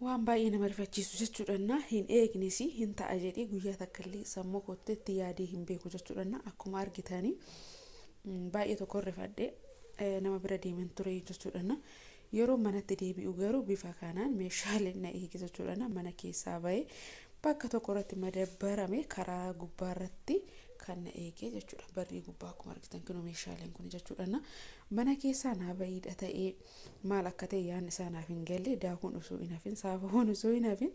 waan baay'ee nama rifachiisu jechuudha. Hin eegnis hin ta'a jedhee guyyaa takkallee sammuu kootti yaadee hin beeku jechuudha. Akkuma argitanii baay'ee tokko rifadhee nama bira deeman ture jechuudha. Yeroo manatti deebi'u garuu bifa kanaan meeshaaleen na eege jechuudha. Mana keessaa bahee bakka tokko irratti madabbarame karaa gubbaarratti kan na eege jechuudha. Barrii gubbaa akkuma argitan kun meeshaaleen kun jechuudha. Mana keessaa naa bayiidha ta'ee maal akka ta'e yaadni isaa naaf hin galle daakuun osoo hin hafin saafahuun osoo hin hafin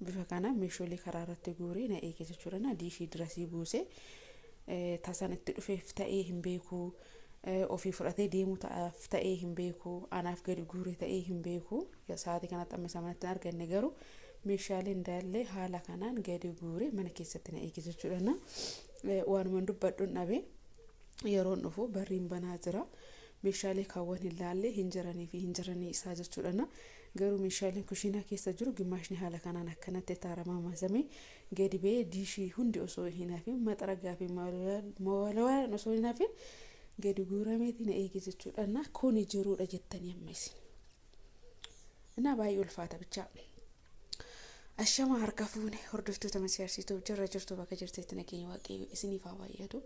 bifa kanaan meeshaalee karaa irratti guuree na eege jechuudha. Diishii dirasii buusee taasaan itti dhufeef ta'ee hin beeku. Ofii fudhatee deemu ta'aaf ta'ee hin beeku. Anaaf gadi guuree ta'ee hin beeku. Sa'aatii kanatti amma isaa manatti arganne garuu meeshaaleen daallee haala kanaan gadi guuree mana keessatti na eege jechuudha. Waanuma dubbadhuun dhabe yeroon dhufu barriin banaa jira. Meeshaalee kaawwan hin laallee hin jiranii fi hin jiranii isaa jechuudha. Garuu meeshaaleen kushiinaa keessa jiru gimaashni haala kanaan akkanatti taaramaa maasamee gadi ba'ee diishii hundi osoo hin hafin maxaragaa fi mawalawaan osoo hin hafin gadi guurameeti na eege jechuudha. Kuni jiruudha jettanii amma isin. እና baay'ee ulfaata bichaa. Ashama harka fuune hordoftoota masiyaarsituu jirra jirtu bakka jirteetti nageenya waaqayyo isiniif haa baay'atu.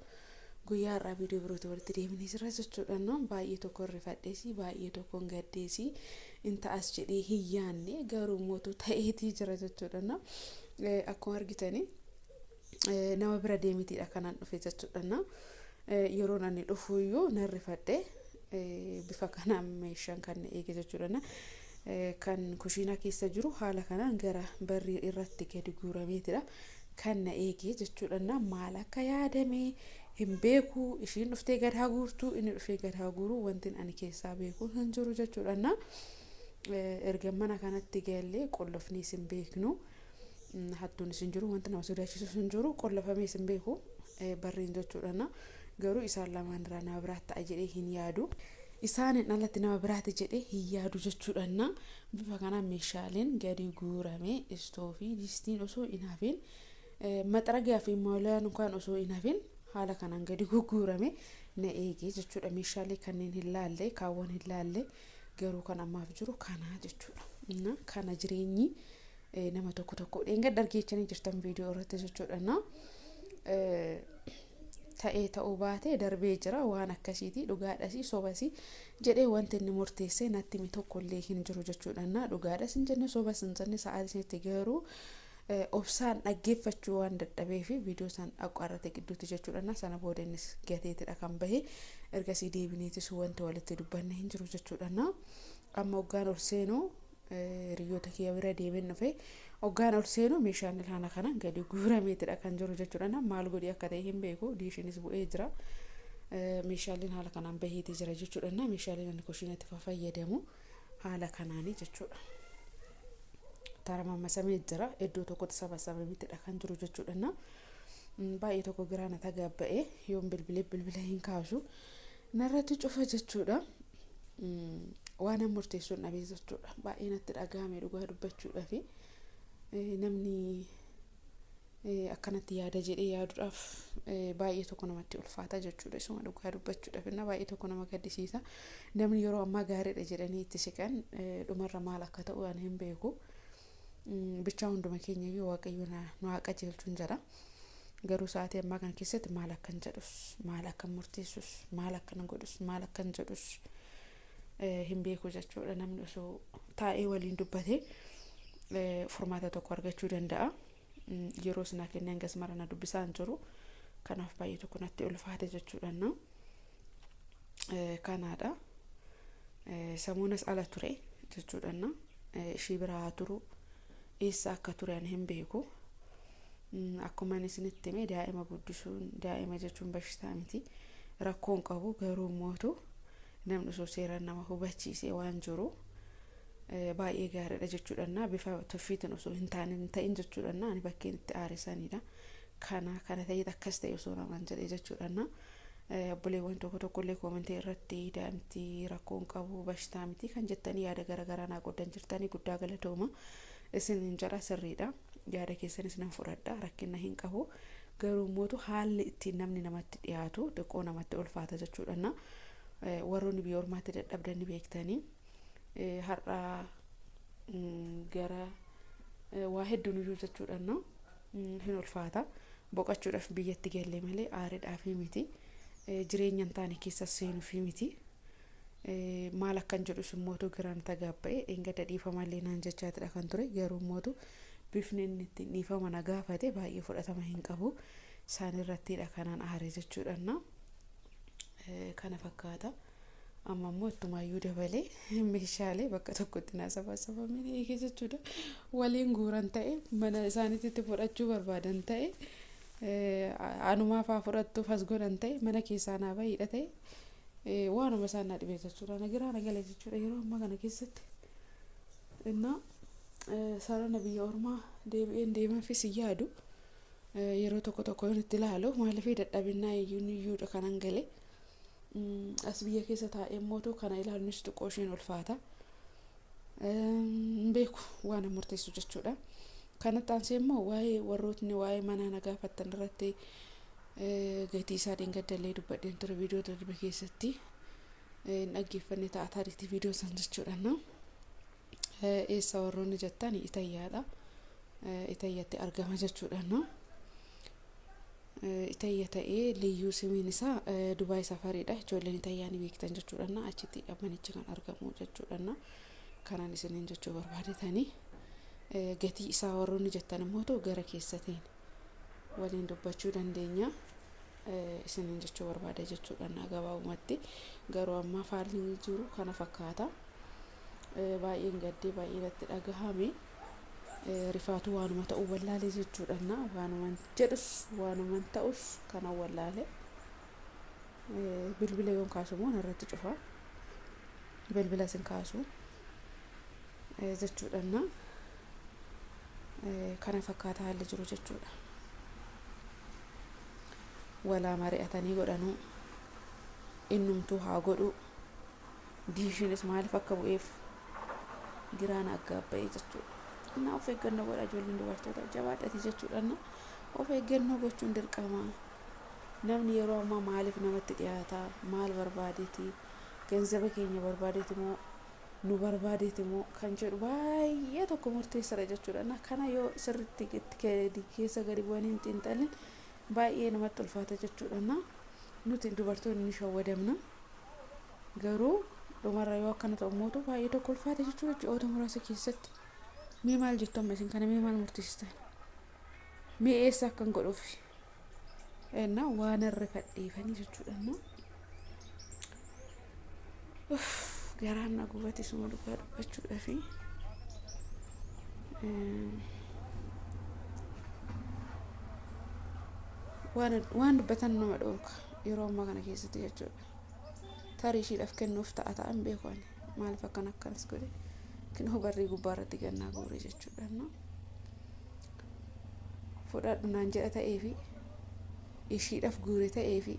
Guyyaa irraa viidiyoo birootii walitti deemnee jirra jechuudha. Baay'ee tokko rifadheesi baay'ee tokko gaddeesi inta as jedhee hin yaanne garuu mootu ta'eetii jira jechuudha. Akkuma argitanii nama bira deemitiidha kanaan dhufe jechuudha. Yeroo ani dhufuuyyuu nan rifadhe bifa kanaan meeshaan kan eege jechuudha. Kan kushiinaa keessa jiru haala kanaan gara barrii irratti gadi guurameetidha kan na eege jechuudha. Maal akka yaadame hin beeku. Ishiin dhuftee gad haa guurtu inni dhufee gad haa guuru wanti ani keessaa beeku hin jiru jechuudha. Erga mana kanatti galee qollofni isin beeknu hattuun isin jiru wanti nama sodaachisu hin jiru qollofamee isin beeku barriin jechuudha. Garuu isaan lamaan irraa nama biraatti ta'a jedhee hin yaadu. Isaanin alatti nama biraatti jedhee hin yaadu jechuudha. Bifa kanaan meeshaaleen gadi guurame istoofii distiin osoo hin hafin maxaragaa fi mawlaan kan osoo hin hafin haala kanaan gadi guurame na eege jechuudha. Meeshaalee kanneen hin laalle kaawwan hin laalle garuu kan ammaaf jiru kana jechuudha. Kana jireenyi nama tokko tokko dheenga dargeechanii jirtan viidiyoo irratti jechuudha. Ta'ee ta'uu baatee darbee jira waan akkasiiti dhugaadhasi sobasi jedhee wanti inni murteessee natti mi tokkollee hin jiru jechuudha. Dhugaadhas hin jenne sobas hin jenne sa'aatii isinitti garuu obsaan dhaggeeffachuu waan dadhabee fi viidiyoo isaan aqarrate gidduutti jechuudha. Sana booda innis gateetidha kan bahe ergasii deebineetis wanti walitti dubbanne hin jiru jechuudha. Amma hoggaan ol seenuu hiriyoota kiyya bira deebiin dhufe hoggaan ol seenuu meeshaan ilhaana kanaan gadi guurameetidha kan jiru jechuudha. Maal godhee akka ta'e hin beeku. Diishiinis bu'ee jira. Meeshaaleen haala kanaan baheetii jira jechuudha. Meeshaaleen inni kushiinatti fayyadamu haala kanaanii jechuudha. Taramammasamee jira. Iddoo tokkotti sabasabameetidha kan jiru jechuudha. Baay'ee tokko giraana tagaabba'ee yoon bilbila hin kaasu narratti cufa jechuudha. Waan murteessuun dhabee jechuudha. Baay'ee natti dhagahame dhugaa dubbachuudha fi namni akkanatti yaada jedhee yaaduudhaaf baay'ee tokko namatti ulfaata jechuudha. Isuma dhugaa dubbachuudhaaf inna baay'ee tokko nama gaddisiisa. Namni yeroo ammaa gaariidha jedhanii itti siqan dhumarra maal akka ta'u ani hin beeku. Bichaa hunduma keenya yoo waaqayyo nu haa qajeelchuun jedha. Garuu sa'aatii ammaa kana keessatti maal akkan jedhus maal akkan murteessus maal akkan godhus maal akkan jedhus hin beeku jechuudha. Namni osoo taa'ee waliin dubbatee furmaata tokko argachuu danda'a. Yeroo sana kenneen gas marana dubbisaa hin jiru. Kanaaf baay'ee tokko natti ulfaate jechuudha. Kanaadha. Samuunas ala ture jechuudha. Ishii biraa turu eessa akka ture ani hin beeku. Akkuma isinitti hime daa'ima guddisuun daa'ima jechuun bashitaa miti. Rakkoon qabu garuu mootu namni osoo seeraan nama hubachiisee waan jiru baay'ee gaariidha jechuudha. Bifa tuffiitiin osoo hin ta'in jechuudha. Ani bakkeen itti aarisanidha. Kana ta'ee akkas ta'e osoo namaan jedhee jechuudha. Obboleewwan tokkollee koomentii irratti daa'imti rakkoon qabu bashitaa miti kan jettanii yaada garaagaraa naa qoodan jirtanii guddaa galatooma. Isin hin jara sirriidha. Yaada keessanis nan fudhadha. Rakkina hin qabu. Garuu mootu haalli ittiin namni namatti dhiyaatu xiqqoo namatti ulfaata jechuudha. Warroonni biyya ormaatti dadhabdan beektanii har'a gara waa hedduun iyyuu jechuudha no hin ulfaata boqachuudhaaf biyyatti galle malee aareedhaaf miti jireenya hin taane keessa seenuuf miti maal akkan jedhus mootu giraan tagaabba'e engada dhiifamallee naan jechaatidha kan ture garuu mootu bifni inni itti dhiifama na gaafate baay'ee fudhatama hin qabu isaan irrattidha kanaan aare jechuudha no kana fakkaata amma immoo ittumaayyuu dabalee meeshaalee bakka tokkotti na sabasabamanii eege jechuudha waliin guuran ta'e mana isaaniitti fudhachuu barbaadan ta'e anumaaf fudhattuuf as godhan ta'e mana keessaa naa baay'idha ta'e waanuma isaan na dhibee jechuudha nagiraa nagalee jechuudha yeroo ammaa kana keessatti innaa sarana biyya ormaa deebi'een deemaafis yaadu yeroo tokko yoon itti ilaalu maaliif dadhabinaa iyyuudha kanan galee as biyya keessa taa'ee mootu kana ilaaluunis xiqqooshiin ulfaata beeku waan murteessu jechuudha kanatti aansee immoo waa'ee warrootni waa'ee mana na gaafattan irratti gatii isaa dheengaddalee dubbadheen ture viidiyoo darbe keessatti dhaggeeffanne ta'a taariiktii viidiyoo san jechuudha no eessa warroonni jettan Itayyaadha Itayyatti argama jechuudha no Itayya ta'ee liyyuu simiin isaa Dubaay safariidha ijoolleen Itayyaan beektan jechuudha achitti manichi kan argamu jechuudha kanaan isiniin jechuu barbaadetanii gatii isaa warroonni jettan immoo gara keessatiin waliin dubbachuu dandeenya isiniin jechuu barbaade jechuudha gabaabumatti garuu amma faalli jiru kana fakkaata baay'een gaddee baay'ee natti dhagahame rifaatu waanuma ta'uu wallaalee jechuudha waanuma jedhus waanuma ta'us kana wallaalee bilbila yoon kaasu moo narratti cufa bilbila sin kaasu jechuudha kana fakkaata haalli jiru jechuudha walaa mari'atanii godhanuu innumtuu haa godhu diishinis maaliif akka bu'eef giraan aggaabba'ee jechuudha na of eeggannoo godha ijoolleen dubartoota jabaadhati jechuudha of eeggannoo gochuun dirqama namni yeroo ammaa maaliif namatti dhiyaata maal barbaadeeti ganzaba keenya barbaadeeti moo nu barbaadeeti moo kan jedhu baay'ee tokko murteessadha jechuudha kana yoo sirriitti keessa gadi bu'anii hin xiinxalin baay'ee namatti ulfaata jechuudha nuti dubartoonni ni shawwadamna garuu dhumarra yoo akkana ta'u mootu baay'ee tokko ulfaata jechuudha ji'oota muraasa keessatti mee maal jettu amma isin kana mee maal murteessitan mee eessa akkan godhuuf waan irrifadheefanii jechuudha garaan na gubate suma dhugaa dubbachuudha fi waan dubbatan nama dhorka yeroo ammaa kana keessatti jechuudha tarii ishiidhaaf kennuuf ta'an beeku maaliif akkanas godhe kinoo barrii gubbaarratti gannaa guure jechuudha fudhadhu naan jedha ta'ee fi ishiidhaaf guure ta'ee fi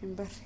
hin barre